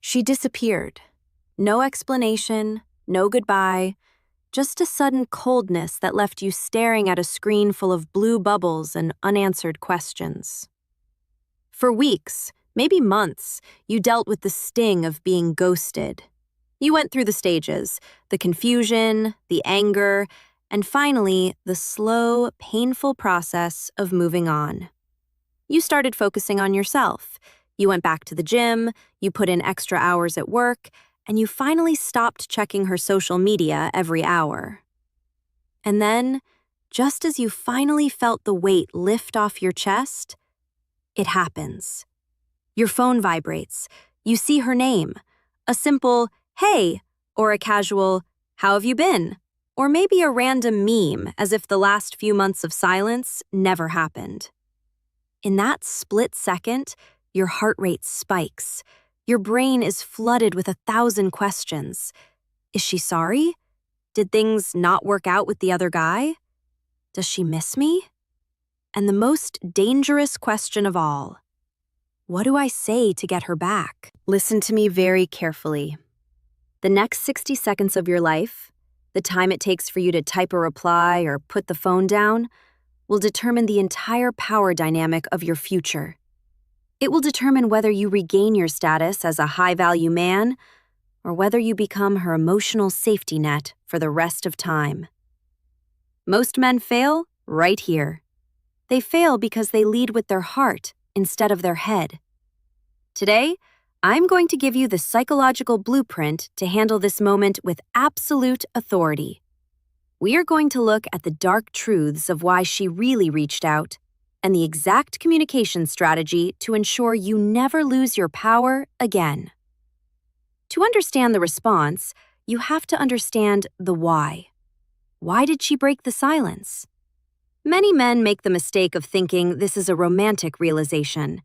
She disappeared. No explanation, no goodbye, just a sudden coldness that left you staring at a screen full of blue bubbles and unanswered questions. For weeks, maybe months, you dealt with the sting of being ghosted. You went through the stages, the confusion, the anger, and finally, the slow, painful process of moving on. You started focusing on yourself. You went back to the gym, you put in extra hours at work, and you finally stopped checking her social media every hour. And then, just as you finally felt the weight lift off your chest, it happens. Your phone vibrates. You see her name. A simple, "Hey," or a casual, "How have you been?" Or maybe a random meme, as if the last few months of silence never happened. In that split second, your heart rate spikes. Your brain is flooded with 1,000 questions. Is she sorry? Did things not work out with the other guy? Does she miss me? And the most dangerous question of all, what do I say to get her back? Listen to me very carefully. The next 60 seconds of your life, the time it takes for you to type a reply or put the phone down, will determine the entire power dynamic of your future. It will determine whether you regain your status as a high-value man or whether you become her emotional safety net for the rest of time. Most men fail right here. They fail because they lead with their heart instead of their head. Today, I'm going to give you the psychological blueprint to handle this moment with absolute authority. We are going to look at the dark truths of why she really reached out and the exact communication strategy to ensure you never lose your power again. To understand the response, you have to understand the why. Why did she break the silence? Many men make the mistake of thinking this is a romantic realization.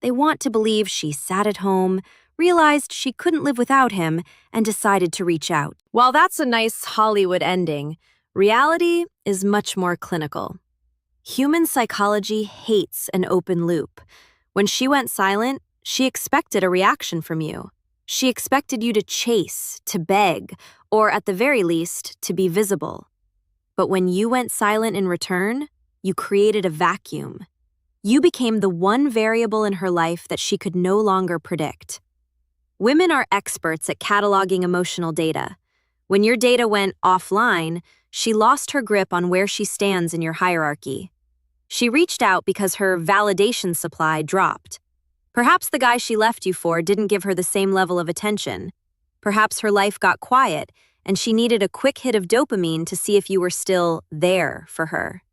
They want to believe she sat at home, realized she couldn't live without him, and decided to reach out. While that's a nice Hollywood ending, reality is much more clinical. Human psychology hates an open loop. When she went silent, she expected a reaction from you. She expected you to chase, to beg, or at the very least, to be visible. But when you went silent in return, you created a vacuum. You became the one variable in her life that she could no longer predict. Women are experts at cataloging emotional data. When your data went offline, she lost her grip on where she stands in your hierarchy. She reached out because her validation supply dropped. Perhaps the guy she left you for didn't give her the same level of attention. Perhaps her life got quiet, and she needed a quick hit of dopamine to see if you were still there for her.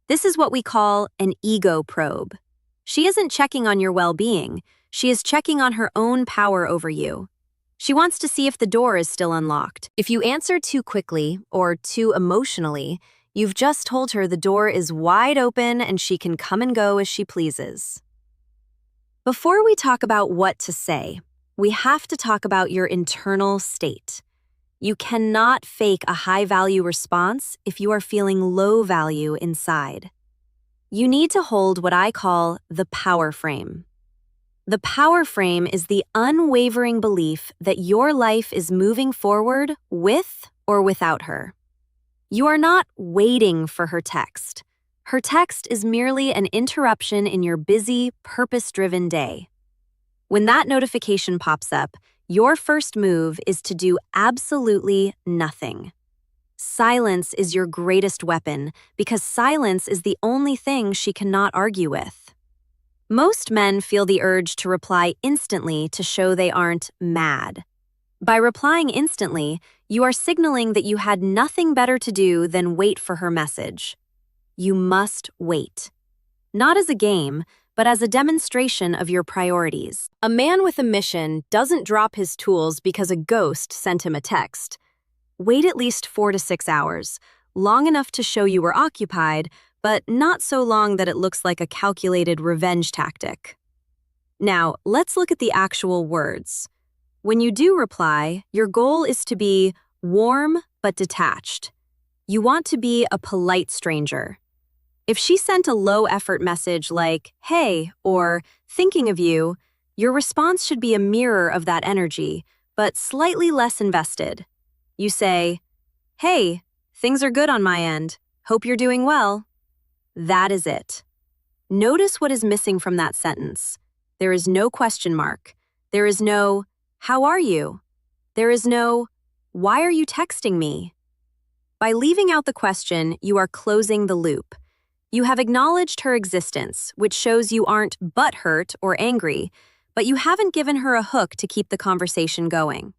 This is what we call an ego probe. She isn't checking on your well-being. She is checking on her own power over you. She wants to see if the door is still unlocked. If you answer too quickly or too emotionally, you've just told her the door is wide open and she can come and go as she pleases. Before we talk about what to say, we have to talk about your internal state. You cannot fake a high-value response if you are feeling low value inside. You need to hold what I call the power frame. The power frame is the unwavering belief that your life is moving forward with or without her. You are not waiting for her text. Her text is merely an interruption in your busy, purpose-driven day. When that notification pops up, your first move is to do absolutely nothing. Silence is your greatest weapon because silence is the only thing she cannot argue with. Most men feel the urge to reply instantly to show they aren't mad. By replying instantly, you are signaling that you had nothing better to do than wait for her message. You must wait. Not as a game, but as a demonstration of your priorities. A man with a mission doesn't drop his tools because a ghost sent him a text. Wait at least 4 to 6 hours, long enough to show you were occupied, but not so long that it looks like a calculated revenge tactic. Now, let's look at the actual words. When you do reply, your goal is to be warm but detached. You want to be a polite stranger. If she sent a low-effort message like, "Hey," or "Thinking of you," Your response should be a mirror of that energy, but slightly less invested. You say, "Hey, things are good on my end. Hope you're doing well." That is it. Notice what is missing from that sentence. There is no question mark. There is no, "How are you?" There is no, "Why are you texting me?" By leaving out the question, you are closing the loop. You have acknowledged her existence, which shows you aren't butthurt or angry, but you haven't given her a hook to keep the conversation going.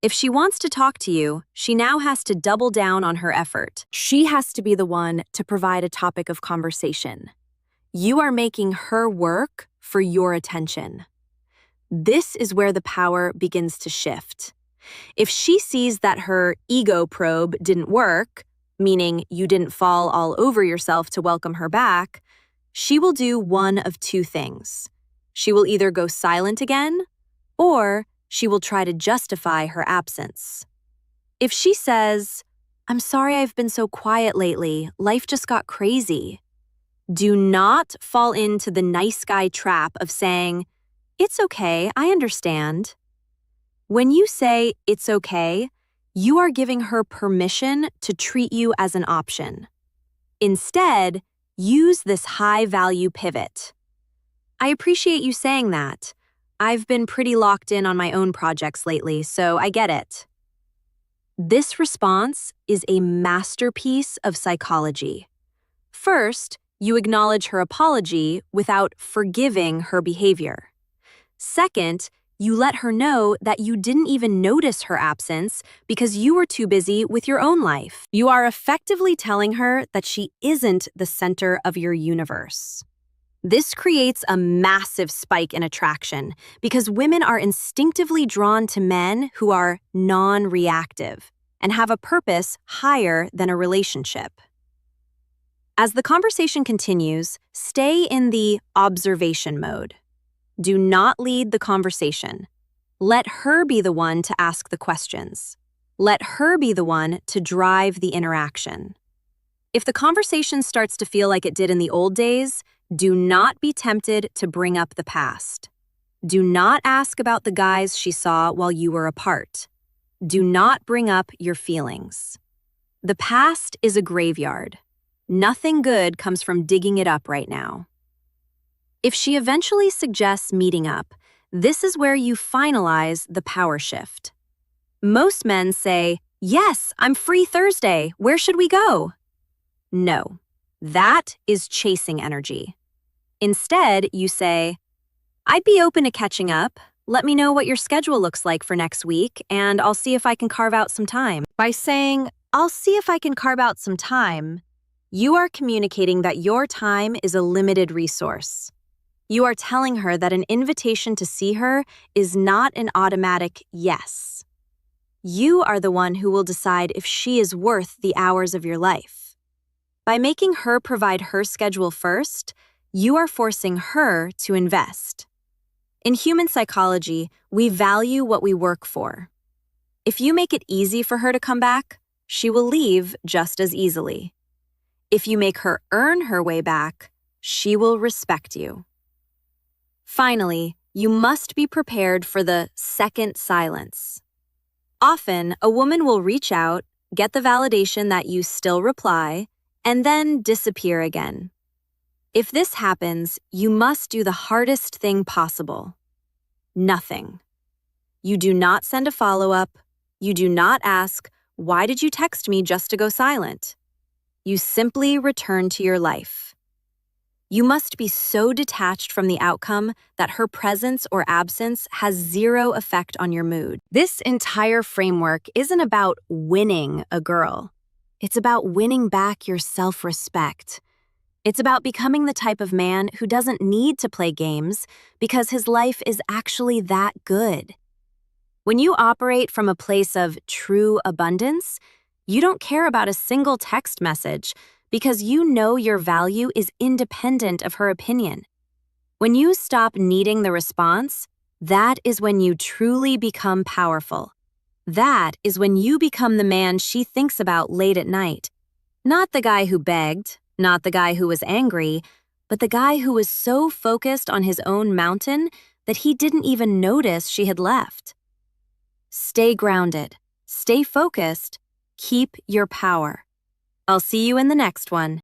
If she wants to talk to you, she now has to double down on her effort. She has to be the one to provide a topic of conversation. You are making her work for your attention. This is where the power begins to shift. If she sees that her ego probe didn't work, meaning you didn't fall all over yourself to welcome her back, she will do one of two things. She will either go silent again, or she will try to justify her absence. If she says, "I'm sorry I've been so quiet lately, life just got crazy," do not fall into the nice guy trap of saying, "It's okay, I understand." When you say, "It's okay," you are giving her permission to treat you as an option. Instead, use this high-value pivot. "I appreciate you saying that. I've been pretty locked in on my own projects lately, so I get it." This response is a masterpiece of psychology. First, you acknowledge her apology without forgiving her behavior. Second, you let her know that you didn't even notice her absence because you were too busy with your own life. You are effectively telling her that she isn't the center of your universe. This creates a massive spike in attraction because women are instinctively drawn to men who are non-reactive and have a purpose higher than a relationship. As the conversation continues, stay in the observation mode. Do not lead the conversation. Let her be the one to ask the questions. Let her be the one to drive the interaction. If the conversation starts to feel like it did in the old days, do not be tempted to bring up the past. Do not ask about the guys she saw while you were apart. Do not bring up your feelings. The past is a graveyard. Nothing good comes from digging it up right now. If she eventually suggests meeting up, this is where you finalize the power shift. Most men say, "Yes, I'm free Thursday. Where should we go?" No, that is chasing energy. Instead, you say, "I'd be open to catching up. Let me know what your schedule looks like for next week, and I'll see if I can carve out some time." By saying, "I'll see if I can carve out some time," you are communicating that your time is a limited resource. You are telling her that an invitation to see her is not an automatic yes. You are the one who will decide if she is worth the hours of your life. By making her provide her schedule first, you are forcing her to invest. In human psychology, we value what we work for. If you make it easy for her to come back, she will leave just as easily. If you make her earn her way back, she will respect you. Finally, you must be prepared for the second silence. Often, a woman will reach out, get the validation that you still reply, and then disappear again. If this happens, you must do the hardest thing possible. Nothing. You do not send a follow-up. You do not ask, "Why did you text me just to go silent?" You simply return to your life. You must be so detached from the outcome that her presence or absence has zero effect on your mood. This entire framework isn't about winning a girl. It's about winning back your self-respect. It's about becoming the type of man who doesn't need to play games because his life is actually that good. When you operate from a place of true abundance, you don't care about a single text message because you know your value is independent of her opinion. When you stop needing the response, that is when you truly become powerful. That is when you become the man she thinks about late at night. Not the guy who begged, not the guy who was angry, but the guy who was so focused on his own mountain that he didn't even notice she had left. Stay grounded, stay focused, keep your power. I'll see you in the next one.